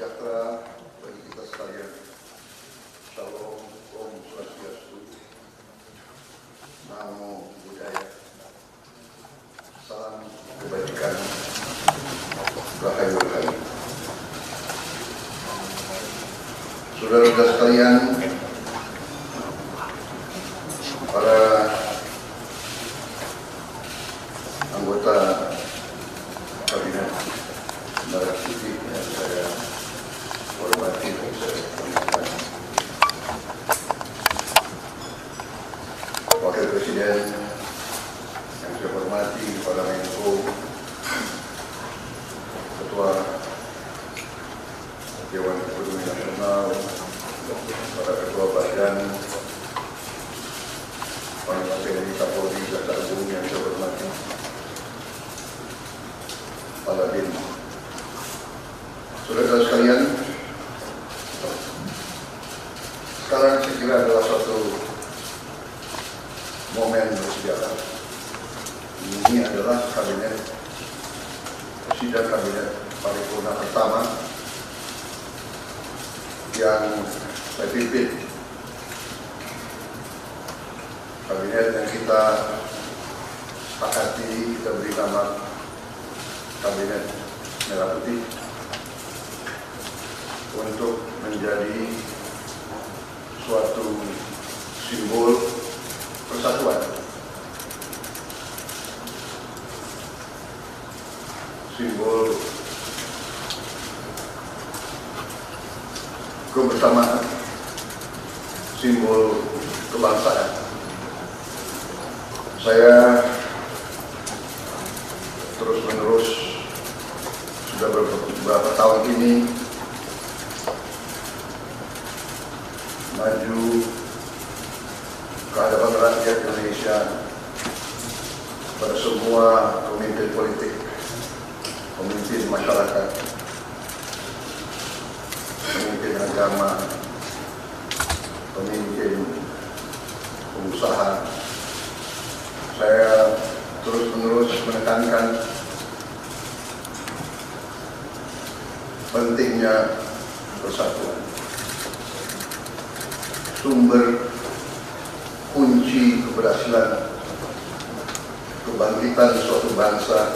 sejahtera bagi kita sekalian. Shalom, Om Swastiastu, Namo Buddhaya, salam kebajikan, Rahayu Rahayu. Saudara-saudara sekalian, para anggota kabinet Merah Putih yang saya hormati dan saya hormati, Wakil Presiden yang saya hormati, para Menko, Ketua Dewan Ekonomi Nasional, para Ketua Badan, Panglima TNI, Kapolri, Jaksa Agung yang saya hormati, para BIN. Saudara-saudara sekalian, sekarang saya kira adalah suatu momen bersejarah. Ini adalah sidang kabinet paripurna pertama yang saya pimpin. Kabinet yang kita sepakati, kita beri nama Kabinet Merah Putih untuk menjadi suatu simbol persatuan, simbol kebersamaan, simbol kebangsaan. Saya terus-menerus sudah beberapa tahun ini maju ke hadapan rakyat Indonesia, pada semua pemimpin politik, pemimpin masyarakat, pemimpin agama, pemimpin pengusaha. Saya terus-menerus menekankan pentingnya persatuan. Sumber kunci keberhasilan kebangkitan suatu bangsa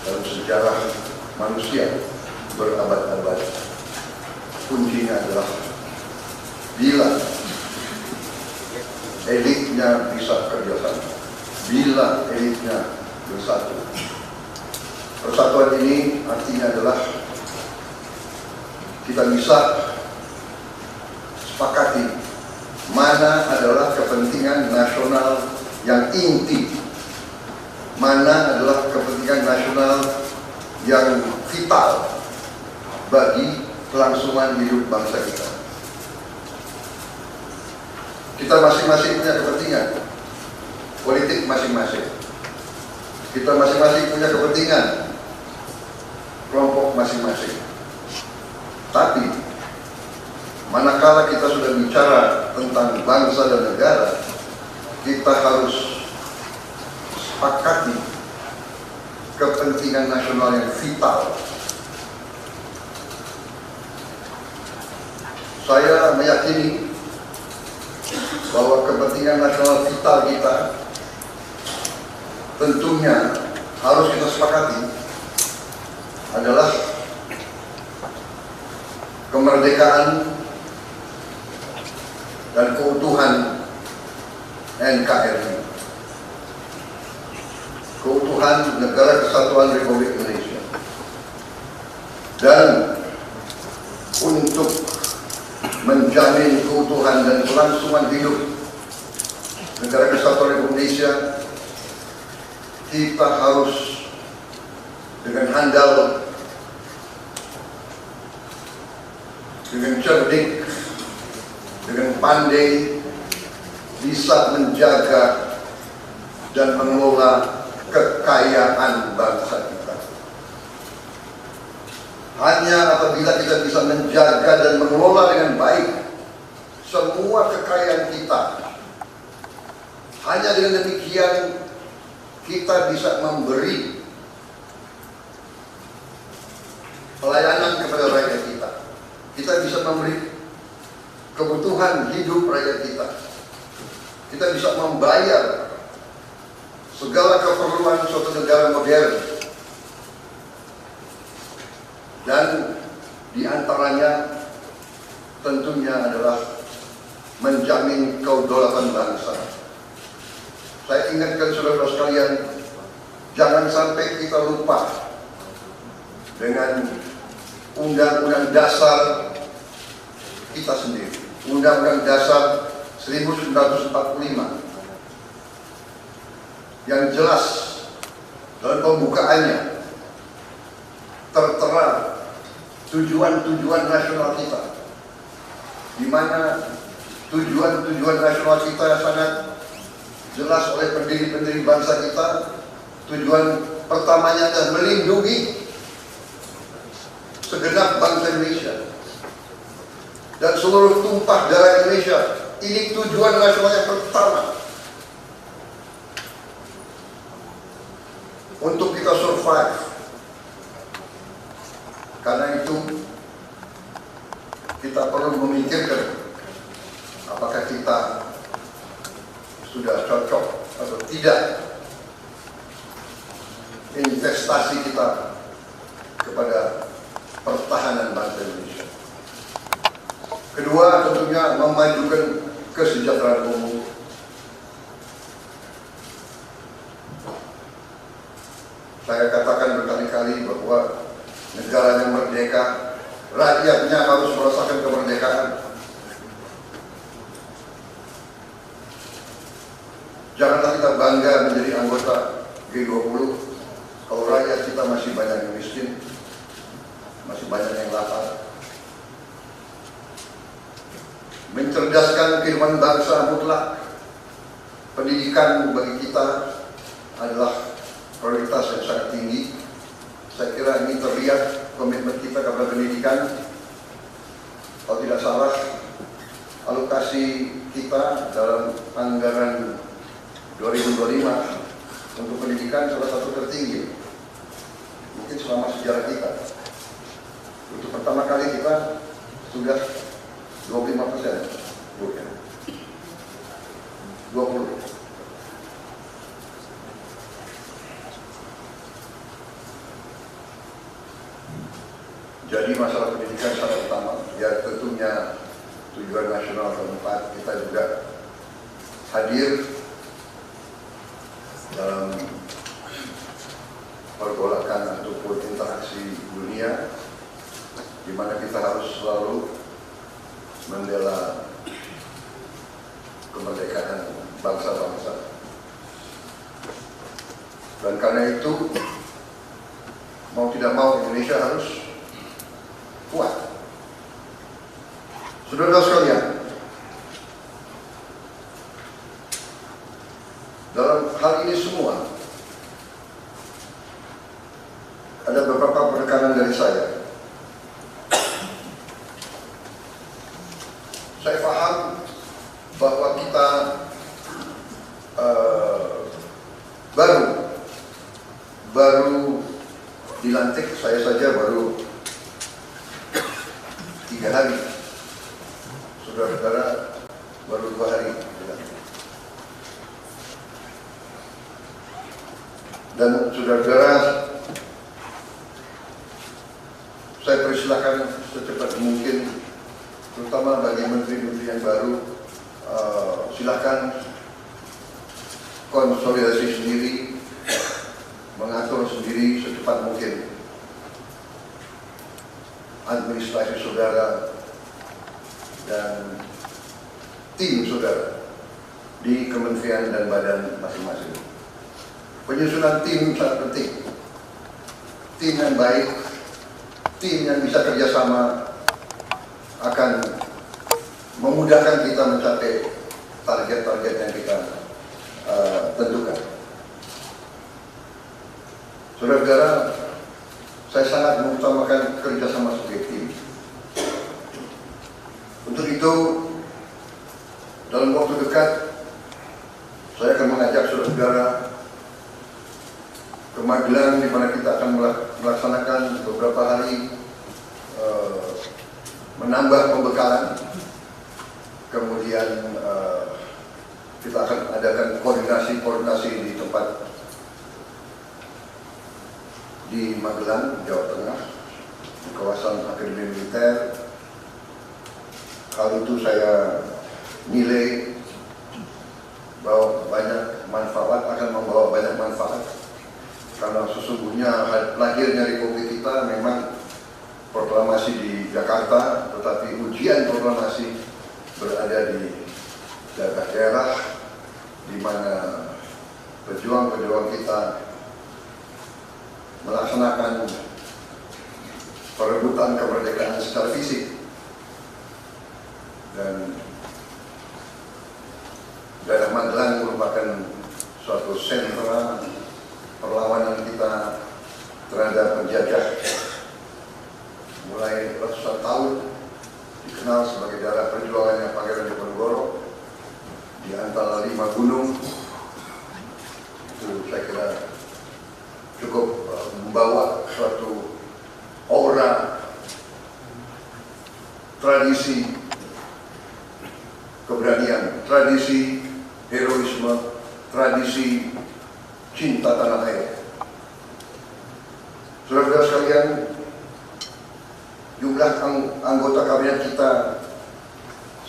dalam sejarah manusia berabad-abad, kuncinya adalah bila elitnya bisa kerjasama, bila elitnya bersatu. Persatuan ini artinya adalah kita bisa sepakati mana adalah kepentingan nasional yang inti, mana adalah kepentingan nasional yang vital bagi kelangsungan hidup bangsa kita. Kita masing-masing punya kepentingan politik masing-masing. Kita masing-masing punya kepentingan kelompok masing-masing. Tapi manakala kita sudah bicara tentang bangsa dan negara, kita harus sepakati kepentingan nasional yang vital. Saya meyakini bahwa kepentingan nasional vital kita tentunya harus kita sepakati adalah kemerdekaan dan keutuhan NKRI, keutuhan Negara Kesatuan Republik Indonesia. Dan untuk menjamin keutuhan dan kelangsungan hidup Negara Kesatuan Republik Indonesia, kita harus dengan handal, dengan cerdik, dengan pandai bisa menjaga dan mengelola kekayaan bangsa kita. Hanya apabila kita bisa menjaga dan mengelola dengan baik semua kekayaan kita, hanya dengan demikian kita bisa memberi pelayanan kepada rakyat kita. Kita bisa memberi kebutuhan hidup rakyat kita. Kita bisa membayar segala keperluan suatu negara modern. Dan diantaranya tentunya adalah menjamin kedaulatan bangsa. Saya ingatkan saudara-saudara sekalian, jangan sampai kita lupa dengan Undang-Undang Dasar kita sendiri, Undang-Undang Dasar 1945, yang jelas dalam pembukaannya tertera tujuan-tujuan nasional kita, di mana tujuan-tujuan nasional kita sangat jelas oleh pendiri-pendiri bangsa kita. Tujuan pertamanya adalah melindungi segenap bangsa Indonesia dan seluruh tumpah darah Indonesia. Ini tujuan nasional yang pertama. Untuk kita survive. Karena itu kita perlu memikirkan apakah kita sudah cocok atau tidak investasi kita kepada pertahanan bangsa Indonesia. Kedua, tentunya memajukan kesejahteraan umum. Saya katakan berkali-kali bahwa negara yang merdeka, rakyatnya harus merasakan kemerdekaan. Janganlah kita bangga menjadi anggota G20 kalau rakyat kita masih banyak yang miskin, masih banyak yang lapar. Mencerdaskan kehidupan bangsa mutlak. Pendidikan bagi kita adalah prioritas yang sangat tinggi. Saya kira ini terlihat komitmen kita kepada pendidikan. Kalau tidak salah, alokasi kita dalam anggaran 2025 untuk pendidikan salah satu tertinggi mungkin selama sejarah kita. Untuk pertama kali kita sudah 25%, 20. Jadi masalah pendidikan sangat utama. Ya tentunya tujuan nasional keempat, kita juga hadir dalam pergolakan ataupun interaksi dunia, di mana kita harus selalu membela kemerdekaan bangsa-bangsa. Dan karena itu, mau tidak mau Indonesia harus kuat. Saudara sekalian, dalam hal ini semua ada beberapa penekanan dari saya. Saya paham bahwa kita baru dilantik, saya saja baru 3 hari, saudara-saudara baru 2 hari dilantik. Dan saudara-saudara, saya persilakan secepat mungkin, terutama bagi menteri-menteri yang baru, silakan konsolidasi sendiri, mengatur sendiri secepat mungkin administrasi saudara dan tim saudara di kementerian dan badan masing-masing. Penyusunan tim sangat penting. Tim yang baik, tim yang bisa kerjasama akan memudahkan kita mencapai target-target yang kita tentukan. Saudara-saudara, saya sangat mengutamakan kerjasama sebagai tim. Untuk itu, dalam waktu dekat, saya akan mengajak saudara-saudara ke Magelang, di mana kita akan melaksanakan beberapa hari menambah pembekalan, kemudian kita akan adakan koordinasi di tempat di Magelang, Jawa Tengah, di kawasan Akademi Militer. Hal itu saya nilai bahwa akan membawa banyak manfaat, karena sesungguhnya lahirnya Republik kita memang proklamasi di Jakarta, tetapi ujian proklamasi berada di daerah-daerah di mana pejuang-pejuang kita melaksanakan perebutan kemerdekaan secara fisik, dan daerah Magelang merupakan suatu sentra perlawanan kita terhadap penjajah. Mulai ratusan tahun dikenal sebagai daerah perjuangannya Pangeran Diponegoro di antara 5 gunung. Itu saya kira cukup membawa suatu aura tradisi keberanian, tradisi heroisme, tradisi cinta tanah air. Saudara-saudara sekalian, jumlah anggota kabinet kita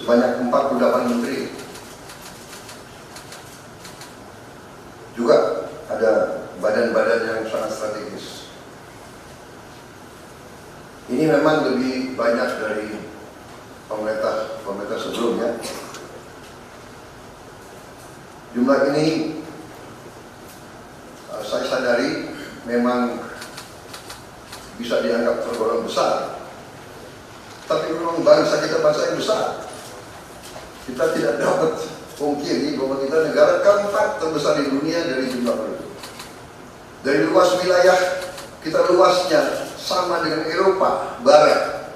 sebanyak 48 menteri. Juga ada badan-badan yang sangat strategis. Ini memang lebih banyak dari pemerintah sebelumnya. Jumlah ini saya sadari memang bisa dianggap tergolong besar, tapi memang bangsa kita bangsa yang besar. Kita tidak dapat pungkiri bahwa kita negara keempat terbesar di dunia dari jumlah penduduk. Dari luas wilayah kita, luasnya sama dengan Eropa Barat,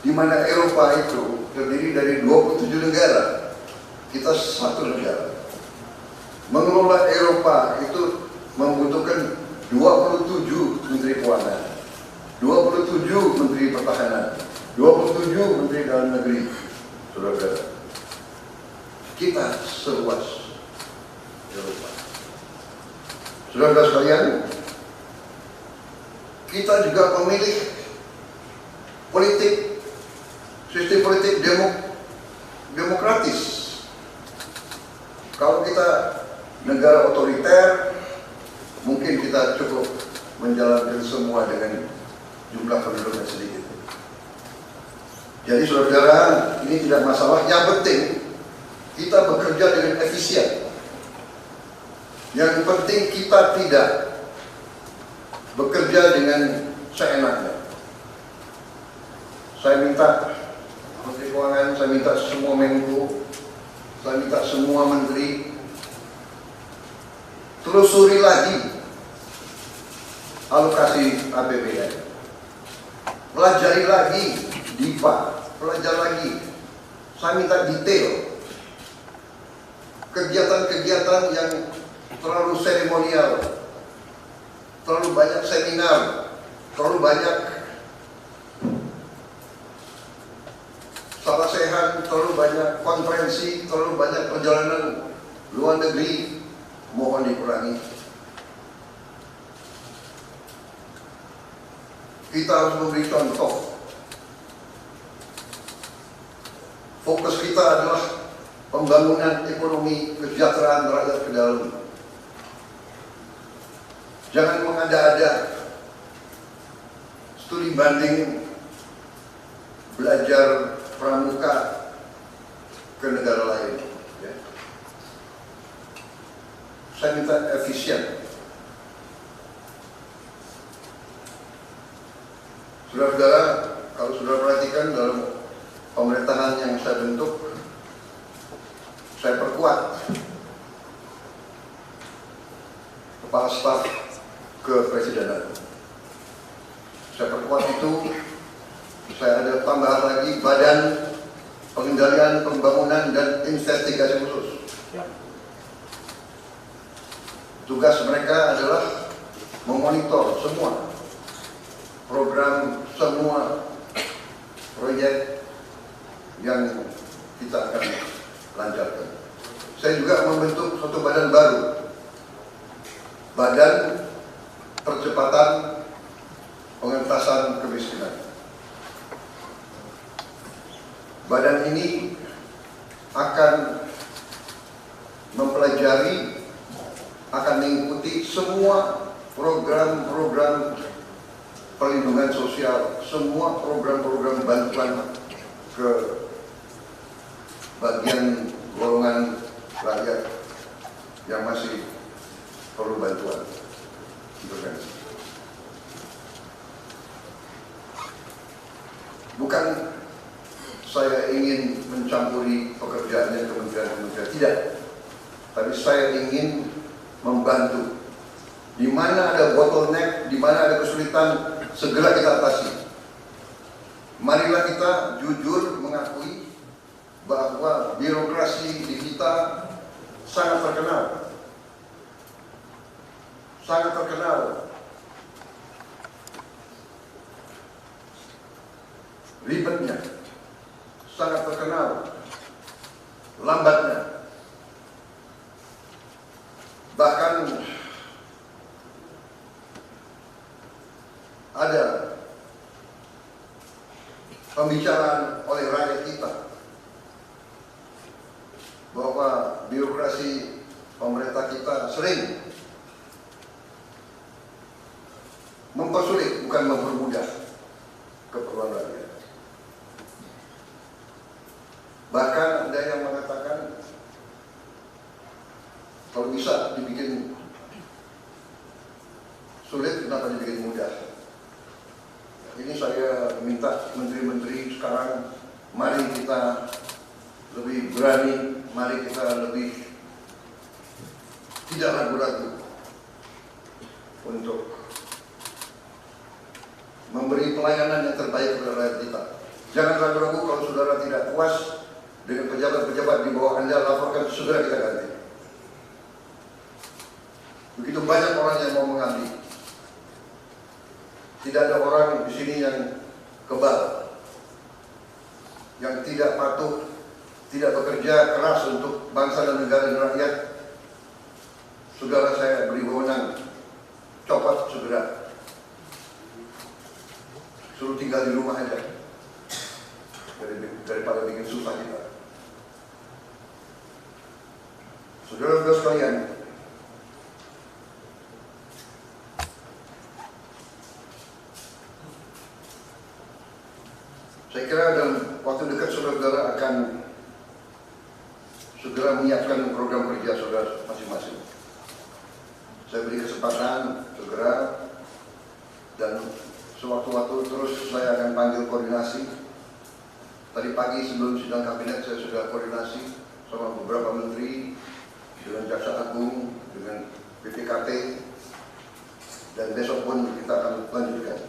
di mana Eropa itu terdiri dari 27 negara, kita satu negara. Mengelola Eropa itu membutuhkan 27 menteri keuangan, 27 menteri pertahanan, 27 menteri dalam negeri. Saudara-saudara, kita seluas Eropa. Saudara-saudara sekalian, kita juga memilih sistem politik demokratis. Kalau kita negara otoriter, mungkin kita cukup menjalankan semua dengan jumlah penduduk yang sedikit. Jadi saudara-saudara, ini tidak masalah. Yang penting kita bekerja dengan efisien. Yang penting kita tidak bekerja dengan seenaknya. Saya minta Menteri Keuangan, saya minta semua Menko, saya minta semua menteri telusuri lagi alokasi APBN, pelajari lagi DIPA, pelajari lagi. Saya minta detail kegiatan-kegiatan yang terlalu seremonial, terlalu banyak seminar, terlalu banyak salah sehat, terlalu banyak konferensi, terlalu banyak perjalanan luar negeri, mohon dikurangi. Kita harus memberi contoh. Fokus kita adalah pembangunan ekonomi, kesejahteraan rakyat ke dalam. Jangan mengada-ada studi banding belajar pramuka ke negara lain. Ya. Saya minta efisien. Saudara-saudara, kalau saudara perhatikan dalam pemerintahan yang saya bentuk, saya perkuat kepala staf kepresidenan. Saya perkuat itu. Saya ada tambahan lagi Badan Pengendalian Pembangunan dan Investigasi Khusus. Tugas mereka adalah memonitor semua program semua proyek yang kita akan lancarkan. Saya juga membentuk suatu badan baru, Badan Percepatan Pengentasan Kemiskinan. Badan ini akan mempelajari, akan mengikuti semua program-program perlindungan sosial, semua program-program bantuan ke bagian golongan rakyat yang masih perlu bantuan. Bukan saya ingin mencampuri pekerjaannya kementerian-kementerian, tidak. Tapi saya ingin membantu. Di mana ada bottleneck, di mana ada kesulitan, segera kita atasi. Marilah kita jujur mengakui bahwa birokrasi di kita sangat terkenal. Sangat terkenal. Ribetnya. Sangat terkenal. Lambatnya. Bahkan ada pembicaraan oleh rakyat kita bahwa birokrasi pemerintah kita sering mempersulit, bukan mempermudah keperluan rakyat. Bahkan ada yang mengatakan kalau bisa dibikin sulit, kenapa dibikin mudah? Ini saya minta menteri-menteri sekarang, mari kita lebih berani, mari kita lebih tidak ragu-ragu untuk memberi pelayanan yang terbaik kepada rakyat kita. Jangan ragu-ragu kalau saudara tidak puas dengan pejabat-pejabat di bawah Anda, laporkan, segera kita ganti. Begitu banyak orang yang mau mengabdi. Tidak ada orang di sini yang kebal, yang tidak patuh, tidak bekerja keras untuk bangsa dan negara dan rakyat. Saudara saya beri wewenang, copot segera. Suruh tinggal di rumah aja, daripada bikin susah kita. Saudara-saudara sekalian, saya kira dalam waktu dekat saudara-saudara akan segera menyiapkan program kerja saudara masing-masing. Saya beri kesempatan segera, dan sewaktu-waktu terus saya akan panggil koordinasi. Tadi pagi sebelum sidang kabinet saya sudah koordinasi sama beberapa menteri, dengan Jaksa Agung, dengan BPKP, dan besok pun kita akan lanjutkan.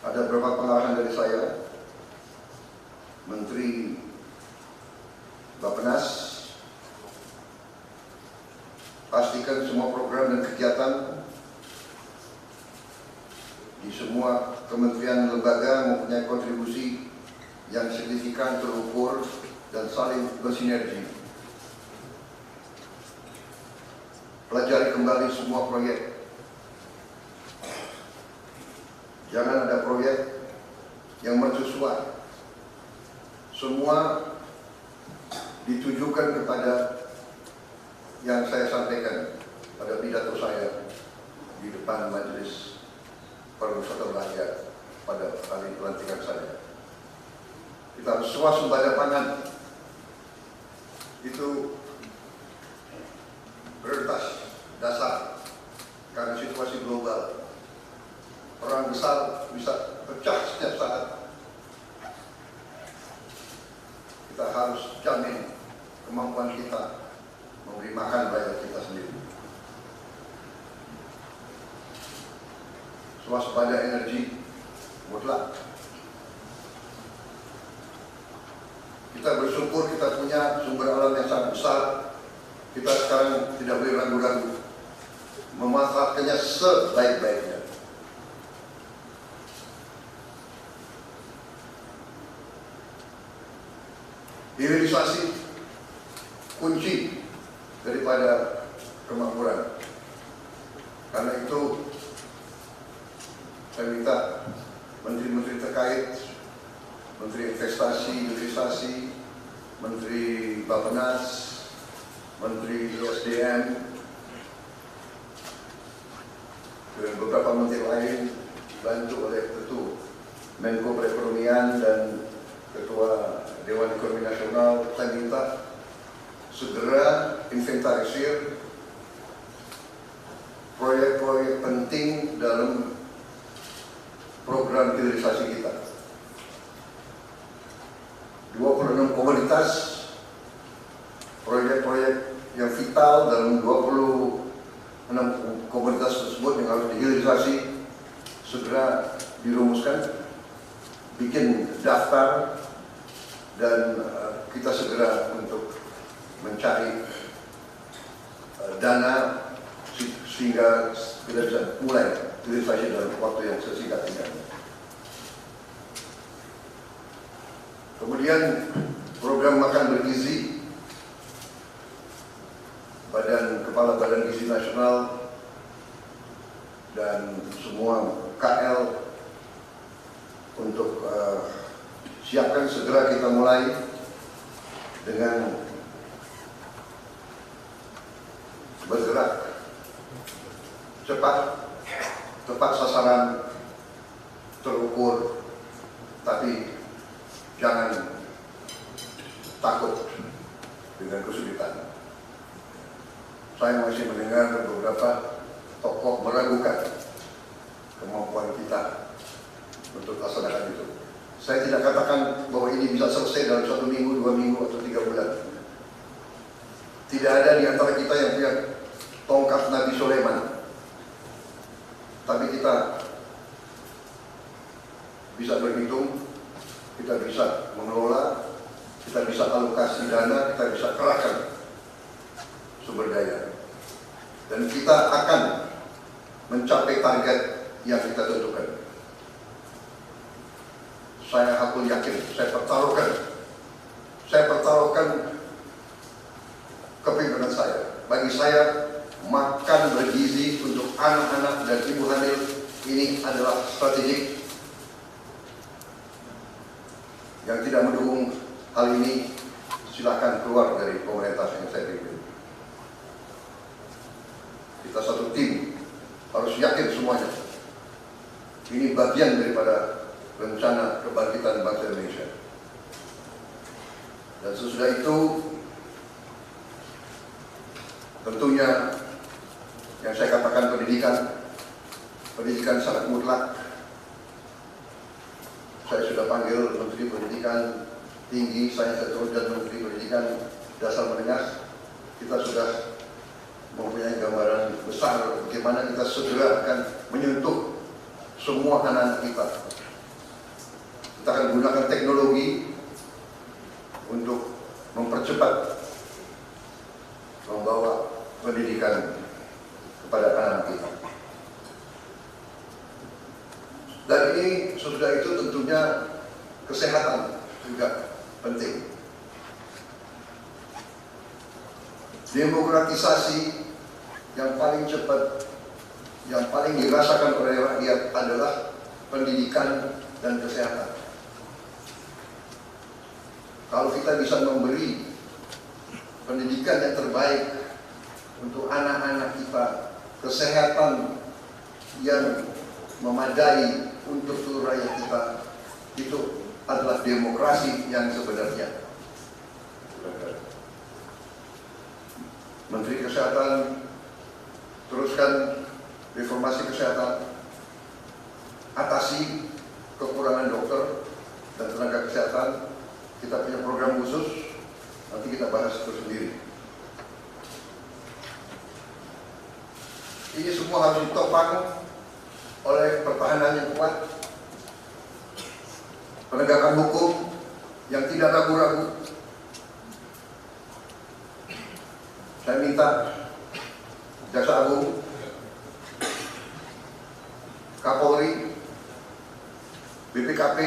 Ada beberapa pengarahan dari saya, Menteri Bappenas, pastikan semua program dan kegiatan di semua kementerian lembaga mempunyai kontribusi yang signifikan, terukur, dan saling bersinergi. Pelajari kembali semua proyek. Jangan ada proyek yang mercusuar. Semua ditujukan kepada yang saya sampaikan pada pidato saya di depan Majelis Permusyawaratan Rakyat pada kali pelantikan saya. Kita harus swasembada pangan. Itu prioritas dasar karena situasi global. Perang besar bisa pecah setiap saat. Kita harus jamin kemampuan kita memberi makan rakyat kita sendiri. Swasembada energi mutlak. Kita bersyukur kita punya sumber alam yang sangat besar. Kita sekarang tidak boleh ragu-ragu. memanfaatkannya sebaik-baiknya. Hilirisasi kunci daripada kemakmuran. Karena itu saya minta menteri-menteri terkait, Menteri Investasi, Hilirisasi, Menteri Bappenas, Menteri SDM, dan beberapa menteri lain dibantu oleh Ketua Menko Perekonomian dan Ketua Dewan Ekonomi Nasional. Saya minta segera inventarisir proyek-proyek penting dalam program hilirisasi kita. 26 komoditas, proyek-proyek yang vital dalam 26 komoditas tersebut yang harus dihilirisasi segera dirumuskan, bikin daftar, dan kita segera untuk mencari dana sehingga kita bisa mulai hilirisasi dalam waktu yang sesingkat-singkatnya. Kemudian program makan bergizi, Kepala Badan Gizi Nasional dan semua KL untuk siapkan segera kita mulai dengan bergerak cepat, tepat sasaran, terukur, tapi jangan takut dengan kesulitan. Saya masih mendengar beberapa tokoh meragukan kemampuan kita untuk laksanakan itu. Saya tidak katakan bahwa ini bisa selesai dalam 1 minggu, 2 minggu, atau 3 bulan. Tidak ada di antara kita yang punya tongkat Nabi Sulaiman. Tapi kita bisa berhitung, kita bisa mengelola, kita bisa alokasi dana, kita bisa kerahkan sumber daya, dan kita akan mencapai target yang kita tentukan. Saya hakul yakin, saya pertaruhkan kepimpinan saya. Bagi saya, makan bergizi untuk anak-anak dan ibu hamil ini adalah strategik. Yang tidak mendukung hal ini silakan keluar dari pemerintah yang saya pimpin. Kita satu tim, harus yakin semuanya. Ini bagian daripada rencana kebangkitan bangsa Indonesia. Dan sesudah itu, tentunya yang saya katakan pendidikan sangat mutlak. Saya sudah panggil Menteri Pendidikan Tinggi, saya dan Menteri Pendidikan Dasar Menengah. Kita sudah mempunyai gambaran besar bagaimana kita segera akan menyentuh semua anak-anak kita. Kita akan gunakan teknologi untuk mempercepat membawa pendidikan kepada anak-anak kita. Dan ini sudah itu tentunya kesehatan juga penting. Demokratisasi yang paling cepat, yang paling dirasakan oleh rakyat adalah pendidikan dan kesehatan. Kalau kita bisa memberi pendidikan yang terbaik untuk anak-anak kita, kesehatan yang memadai untuk seluruh rakyat kita, itu adalah demokrasi yang sebenarnya. Menteri Kesehatan teruskan reformasi kesehatan, atasi kekurangan dokter dan tenaga kesehatan. Kita punya program khusus, nanti kita bahas itu sendiri. Ini semua harus ditopang oleh pertahanan yang kuat, penegakan hukum yang tidak ragu-ragu. Saya minta Jaksa Agung Kapolri, BPKP,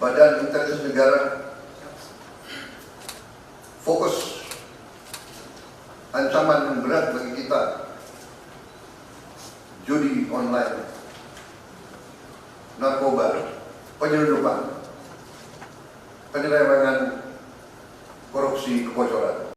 Badan Intelijen Negara fokus ancaman yang berat bagi kita, judi online, narkoba, penyelundupan, penyelewengan, korupsi, kebocoran.